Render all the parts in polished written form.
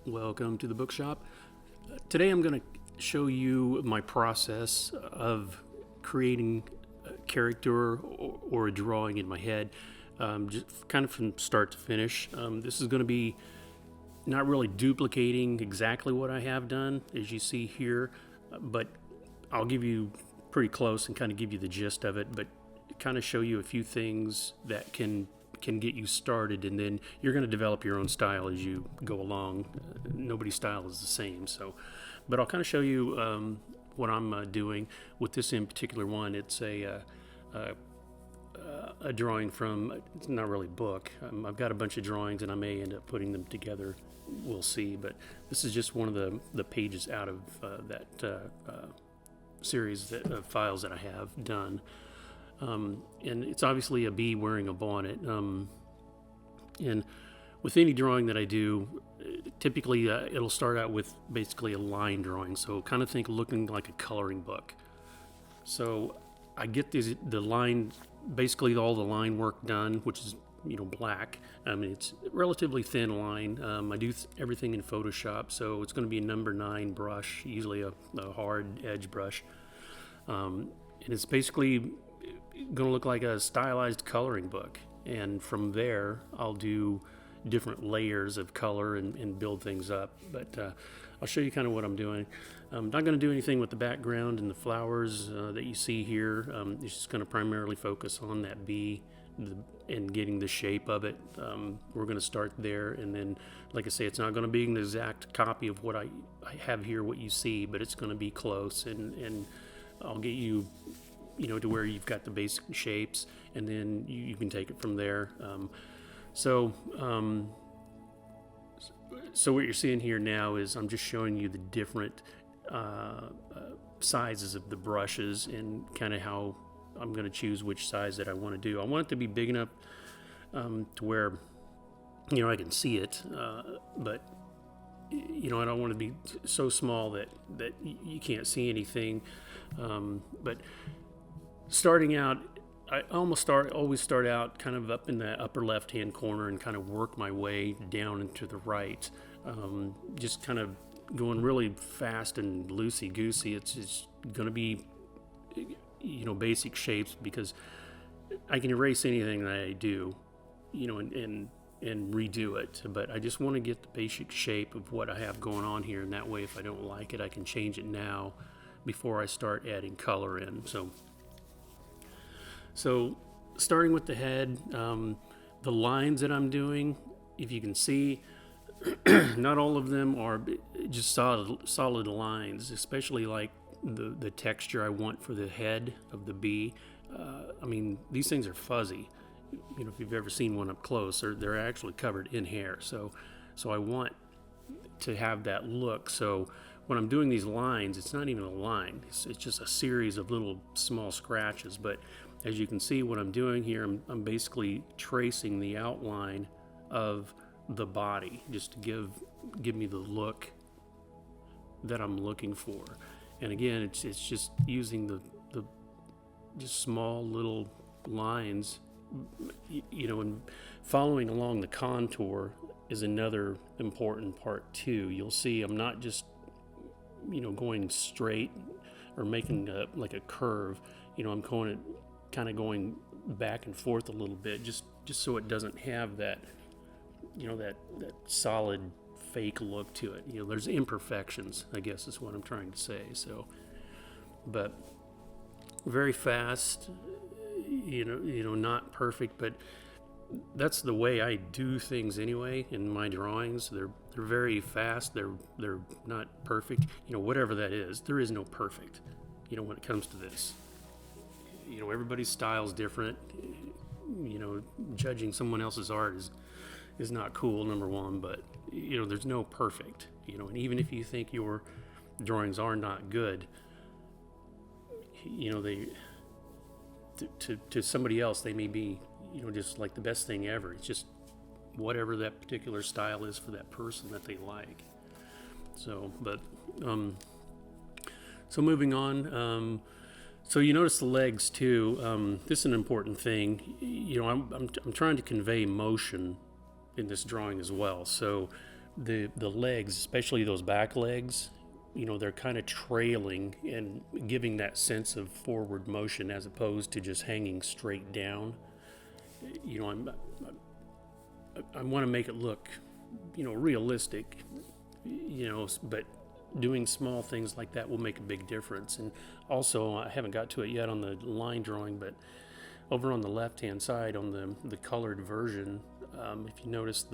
Welcome to the bookshop. Today I'm going to show you my process of creating a character or a drawing in my head, just kind of from start to finish. This is going to be not really duplicating exactly what I have done, as you see here, but I'll give you pretty close and kind of give you the gist of it, but kind of show you a few things that can get you started, and then you're going to develop your own style as you go along. Nobody's style is the same, but I'll kind of show you what I'm doing with this in particular one. It's a drawing from, it's not really a book. I've got a bunch of drawings and I may end up putting them together, we'll see, but this is just one of the pages out of that series of files that I have done. And it's obviously a bee wearing a bonnet. And with any drawing that I do, typically it'll start out with basically a line drawing. So kind of think looking like a coloring book. So I get the line, basically all the line work done, which is black. I mean, it's a relatively thin line. I do everything in Photoshop, so it's going to be a number 9 brush, usually a hard edge brush. And it's basically going to look like a stylized coloring book, and from there I'll do different layers of color and build things up, but I'll show you kind of what I'm doing. I'm not going to do anything with the background and the flowers that you see here. It's just going to primarily focus on that bee and getting the shape of it. We're going to start there, and then, like I say, it's not going to be an exact copy of what I have here, what you see, but it's going to be close, and I'll get you to where you've got the basic shapes, and then you can take it from there. So what you're seeing here now is I'm just showing you the different sizes of the brushes and kind of how I'm going to choose which size that I want to do. I want it to be big enough to where I can see it, but I don't want to be so small that you can't see anything. But starting out, I always start out kind of up in the upper left-hand corner and kind of work my way down into the right. Just kind of going really fast and loosey-goosey. It's going to be, basic shapes, because I can erase anything that I do, and redo it. But I just want to get the basic shape of what I have going on here, and that way if I don't like it, I can change it now before I start adding color in. So starting with the head, the lines that I'm doing, if you can see, not all of them are just solid lines, especially like the texture I want for the head of the bee. I mean, these things are fuzzy. If you've ever seen one up close, they're actually covered in hair. So I want to have that look. So when I'm doing these lines, it's not even a line. It's just a series of little small scratches. But as you can see, what I'm doing here, I'm basically tracing the outline of the body, just to give me the look that I'm looking for. And again, it's just using the just small little lines, and following along the contour is another important part too. You'll see I'm not just going straight or making like a curve. I'm kind of going back and forth a little bit, just so it doesn't have that that solid fake look to it. There's imperfections, I guess is what I'm trying to say. So, but very fast, not perfect, but that's the way I do things anyway in my drawings. They're very fast. They're not perfect. Whatever that is, there is no perfect. When it comes to this, everybody's style is different. Judging someone else's art is not cool, number one, but there's no perfect. And even if you think your drawings are not good, they to somebody else they may be just like the best thing ever. It's just whatever that particular style is for that person that they like. So, but so moving on. So you notice the legs too. This is an important thing. I'm trying to convey motion in this drawing as well. So the legs, especially those back legs, they're kind of trailing and giving that sense of forward motion as opposed to just hanging straight down. I want to make it look, realistic, but doing small things like that will make a big difference. And also, I haven't got to it yet on the line drawing, but over on the left-hand side on the colored version, if you notice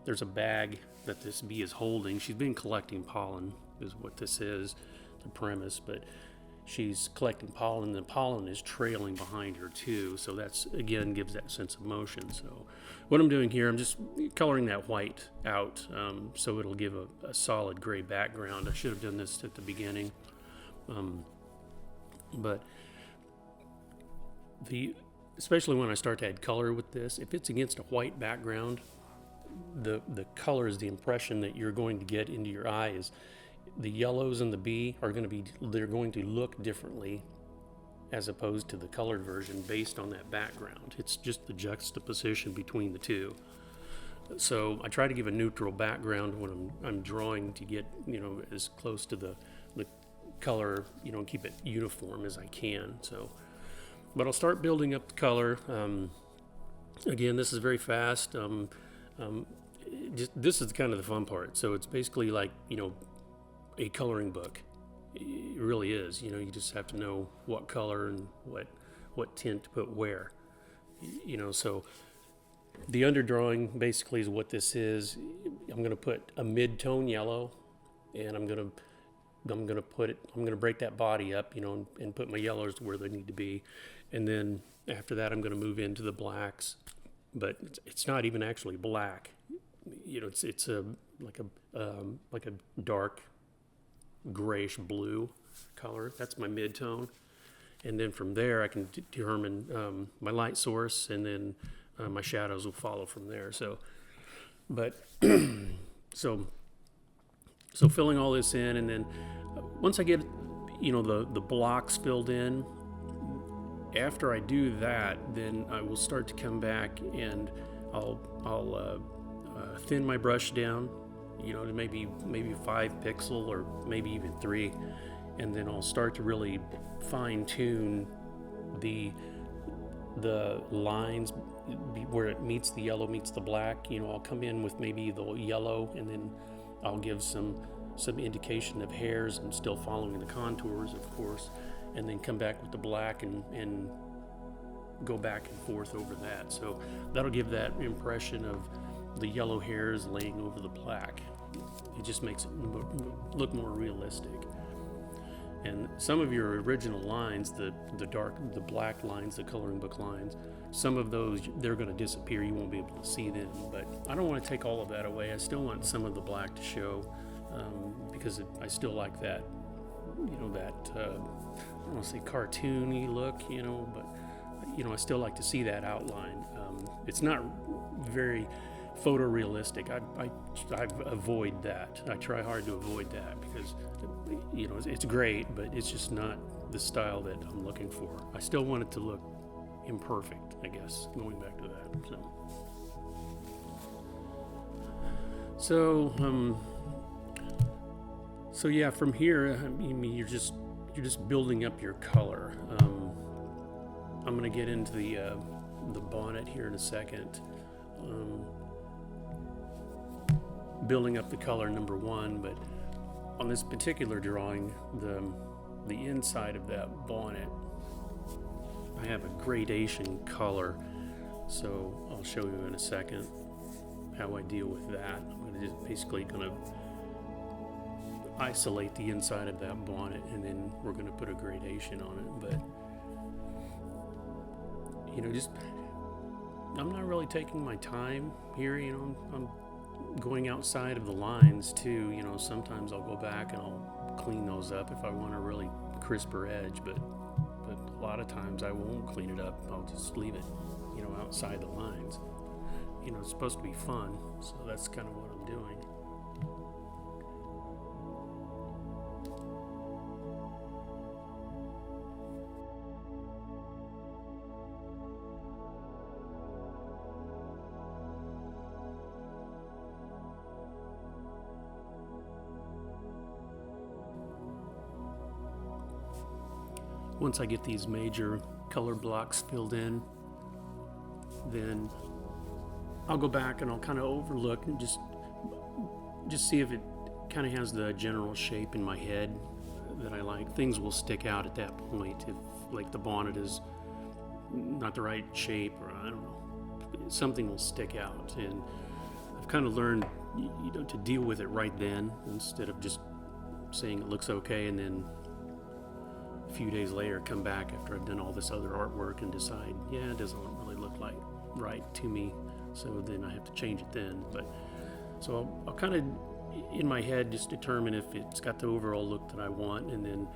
there's a bag that this bee is holding. She's been collecting pollen, is what this is, the premise, but she's collecting pollen, and the pollen is trailing behind her too, so that's, again, gives that sense of motion. So what I'm doing here, I'm just coloring that white out, so it'll give a solid gray background. I should have done this at the beginning, but especially when I start to add color with this, if it's against a white background, the color is the impression that you're going to get into your eye. Is the yellows in the bee they're going to look differently as opposed to the colored version based on that background. It's just the juxtaposition between the two. So I try to give a neutral background when I'm drawing to get as close to the color, keep it uniform as I can. So, but I'll start building up the color. Again, this is very fast. This is kind of the fun part. So it's basically like a coloring book. It really is. You just have to know what color and what tint to put where. So the underdrawing basically is what this is. I'm going to put a mid-tone yellow, and I'm going to break that body up, and put my yellows where they need to be, and then after that I'm going to move into the blacks. But it's not even actually black. It's like a dark grayish blue color. That's my mid-tone, and then from there I can determine my light source, and then my shadows will follow from there. So filling all this in, and then once I get the blocks filled in, after I do that, then I will start to come back and I'll thin my brush down, to maybe 5 pixel or maybe even 3, and then I'll start to really fine tune the lines where it meets the yellow meets the black. I'll come in with maybe the yellow, and then I'll give some indication of hairs. I'm still following the contours, of course, and then come back with the black and go back and forth over that. So that'll give that impression of the yellow hairs laying over the black. It just makes it look more realistic. And some of your original lines, the black lines, the coloring book lines, some of those, they're going to disappear. You won't be able to see them. But I don't want to take all of that away. I still want some of the black to show, because I still like that, that I don't want to say cartoony look, but I still like to see that outline. It's not very photorealistic. I avoid that. I try hard to avoid that because it's great, but it's just not the style that I'm looking for. I still want it to look imperfect, I guess, going back to that. So yeah, from here, you're just building up your color. I'm going to get into the bonnet here in a second. Building up the color, number one, but on this particular drawing, the inside of that bonnet, I have a gradation color, so I'll show you in a second how I deal with that. I'm just basically going to isolate the inside of that bonnet, and then we're going to put a gradation on it. But I'm not really taking my time here. I'm going outside of the lines too. Sometimes I'll go back and I'll clean those up if I want a really crisper edge, but a lot of times I won't clean it up. I'll just leave it, outside the lines. It's supposed to be fun, so that's kind of what I'm doing. once I get these major color blocks filled in, then I'll go back and I'll kind of overlook and just see if it kind of has the general shape in my head that I like. Things will stick out at that point if like the bonnet is not the right shape, or I don't know, something will stick out. And I've kind of learned, to deal with it right then instead of just saying it looks okay and then a few days later come back after I've done all this other artwork and decide, yeah, it doesn't really look like right to me, so then I have to change it then. But so I'll kind of in my head just determine if it's got the overall look that I want, and then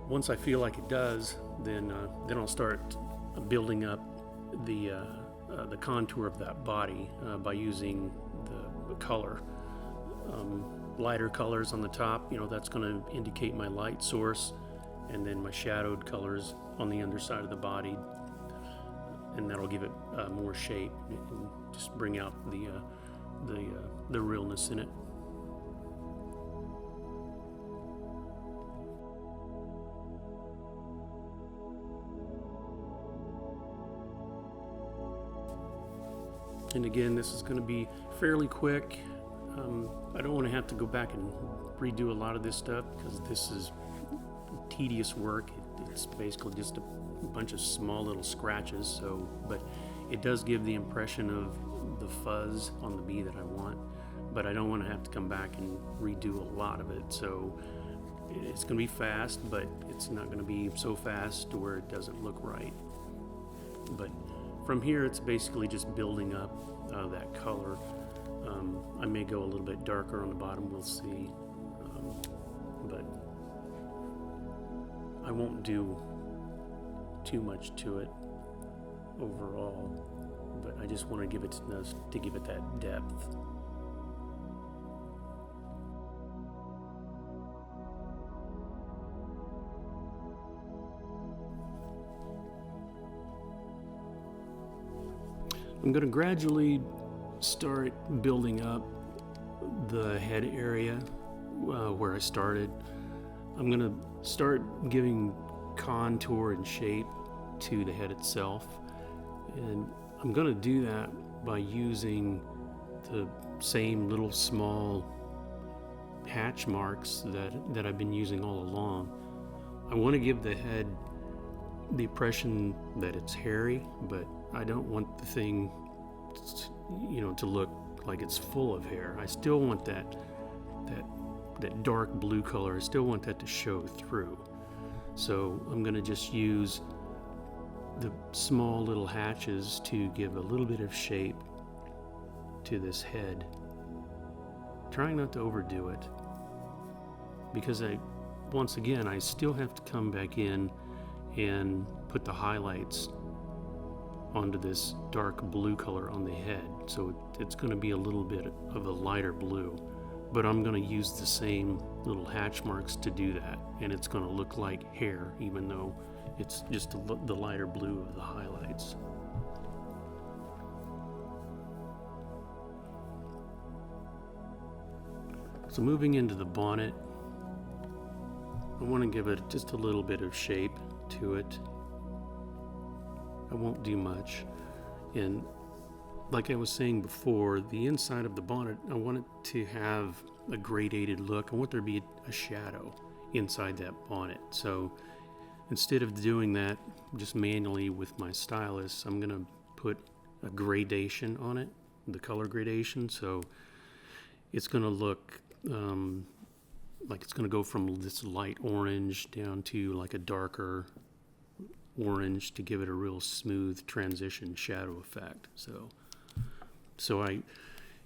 once I feel like it does, then I'll start building up the contour of that body by using the color. Lighter colors on the top, that's going to indicate my light source, and then my shadowed colors on the underside of the body, and that'll give it more shape and just bring out the realness in it. And again, this is going to be fairly quick. I don't want to have to go back and redo a lot of this stuff because this is tedious work. It's basically just a bunch of small little scratches. But it does give the impression of the fuzz on the bee that I want. But I don't want to have to come back and redo a lot of it. So it's going to be fast, but it's not going to be so fast to where it doesn't look right. But from here, it's basically just building up that color. I may go a little bit darker on the bottom, we'll see. But I won't do too much to it overall. But I just want to give it enough to give it that depth. I'm going to gradually start building up the head area where I started. I'm going to start giving contour and shape to the head itself, and I'm going to do that by using the same little small hatch marks that I've been using all along. I want to give the head the impression that it's hairy, but I don't want the thing to look like it's full of hair. I still want that dark blue color. I still want that to show through. So I'm going to just use the small little hatches to give a little bit of shape to this head, trying not to overdo it, because once again I still have to come back in and put the highlights onto this dark blue color on the head. So it's going to be a little bit of a lighter blue, but I'm going to use the same little hatch marks to do that, and it's going to look like hair even though it's just the lighter blue of the highlights. So moving into the bonnet, I want to give it just a little bit of shape to it. I won't do much. And like I was saying before, the inside of the bonnet, I want it to have a gradated look. I want there to be a shadow inside that bonnet. So instead of doing that just manually with my stylus, I'm going to put a gradation on it, the color gradation. So it's going to look like it's going to go from this light orange down to like a darker orange to give it a real smooth transition shadow effect. So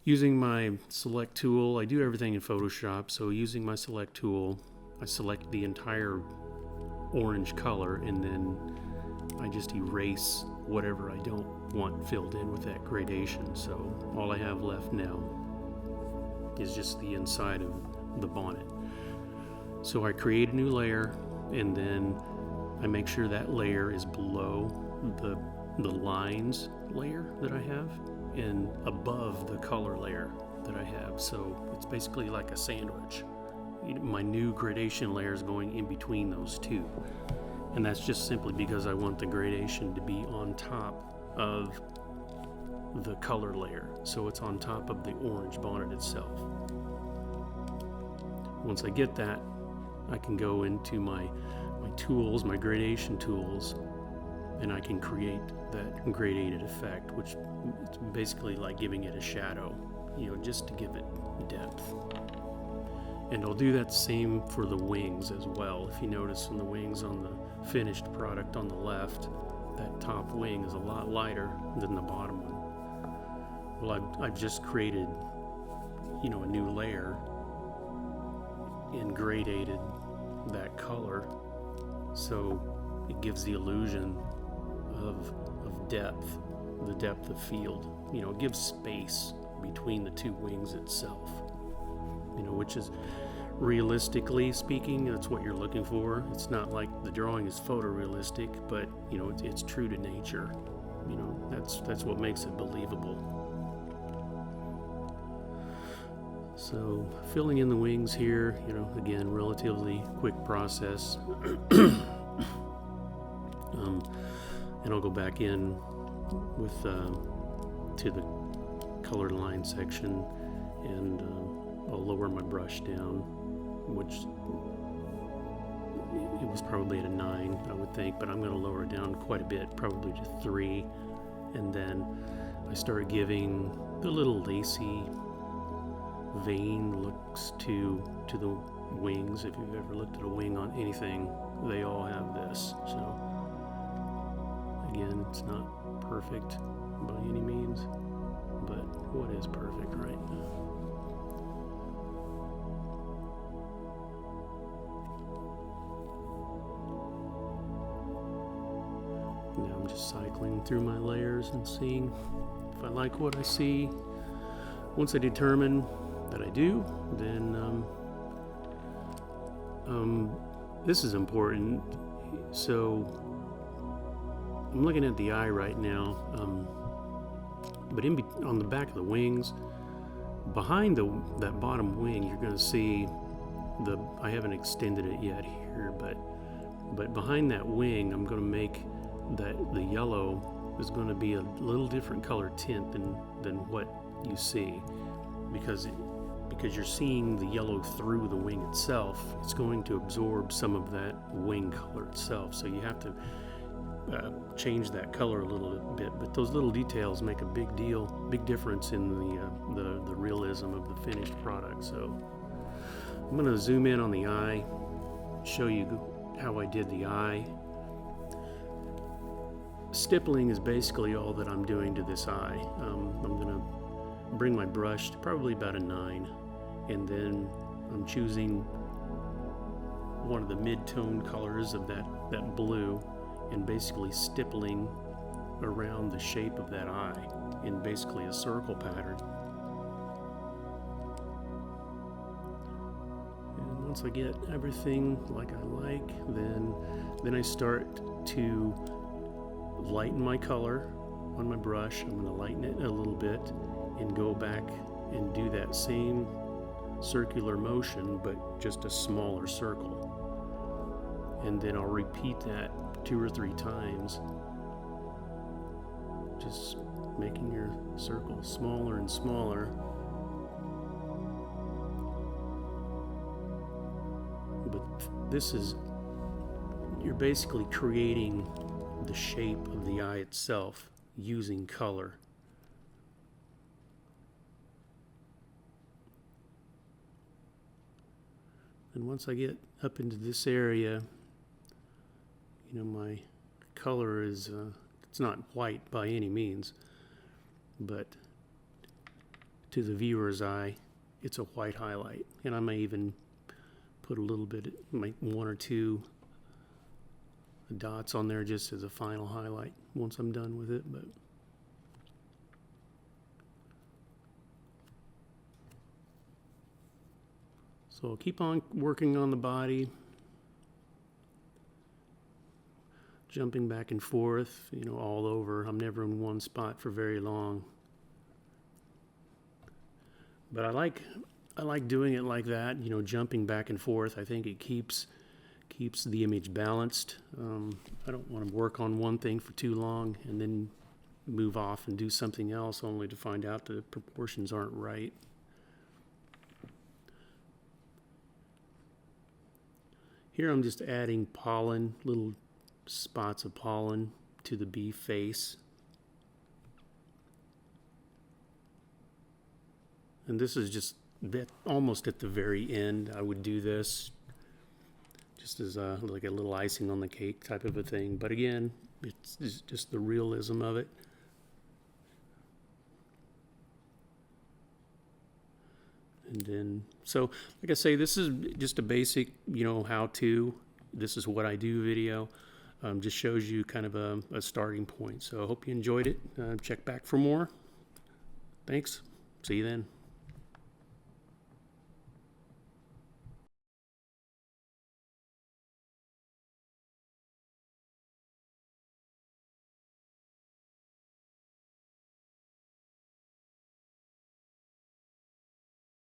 using my select tool, I do everything in Photoshop. So using my select tool, I select the entire orange color, and then I just erase whatever I don't want filled in with that gradation. So all I have left now is just the inside of the bonnet. So I create a new layer, and then I make sure that layer is below the lines layer that I have and above the color layer that I have. So it's basically like a sandwich. My new gradation layer is going in between those two. And that's just simply because I want the gradation to be on top of the color layer. So it's on top of the orange bonnet itself. Once I get that, I can go into my tools, my gradation tools, and I can create that gradated effect, which is basically like giving it a shadow, just to give it depth. And I'll do that same for the wings as well. If you notice on the wings on the finished product on the left, that top wing is a lot lighter than the bottom one. Well, I've just created, a new layer and gradated that color, so it gives the illusion of depth, the depth of field. It gives space between the two wings itself, which is, realistically speaking, that's what you're looking for. It's not like the drawing is photorealistic, but it's true to nature. That's what makes it believable. So filling in the wings here, again, relatively quick process. And I'll go back in with to the colored line section, and I'll lower my brush down, which it was probably at a 9, I would think, but I'm going to lower it down quite a bit, probably to 3, and then I start giving the little lacy vein looks to the wings. If you've ever looked at a wing on anything, they all have this. So again, it's not perfect by any means, but what is perfect, right? Now I'm just cycling through my layers and seeing if I like what I see. Once I determine that I do, then this is important. So I'm looking at the eye right now, but on the back of the wings, behind that bottom wing, you're going to see I haven't extended it yet here, but behind that wing, I'm going to make that the yellow is going to be a little different color tint than what you see, because you're seeing the yellow through the wing itself. It's going to absorb some of that wing color itself, so you have to change that color a little bit, but those little details make a big difference in the realism of the finished product. So I'm going to zoom in on the eye, show you how I did the eye. Stippling is basically all that I'm doing to this eye. I'm going to bring my brush to probably about a 9, and then I'm choosing one of the mid-tone colors of that blue, and basically stippling around the shape of that eye in basically a circle pattern. And once I get everything like I like, then I start to lighten my color on my brush. I'm going to lighten it a little bit and go back and do that same circular motion, but just a smaller circle. And then I'll repeat that 2 or 3 times, just making your circle smaller and smaller. But you're basically creating the shape of the eye itself using color. And once I get up into this area, my color is, it's not white by any means, but to the viewer's eye, it's a white highlight. And I may even put a little bit, like 1 or 2 dots on there just as a final highlight once I'm done with it. But so I'll keep on working on the body, jumping back and forth, all over. I'm never in one spot for very long. But I like doing it like that, jumping back and forth. I think it keeps keeps the image balanced. I don't want to work on one thing for too long and then move off and do something else only to find out the proportions aren't right. Here I'm just adding pollen, little spots of pollen to the bee face. And this is just almost at the very end. I would do this just as like a little icing on the cake type of a thing. But again, it's just the realism of it. And then, so like I say, this is just a basic, how-to. This is what I do video. Just shows you kind of a starting point. So I hope you enjoyed it. Check back for more. Thanks. See you then.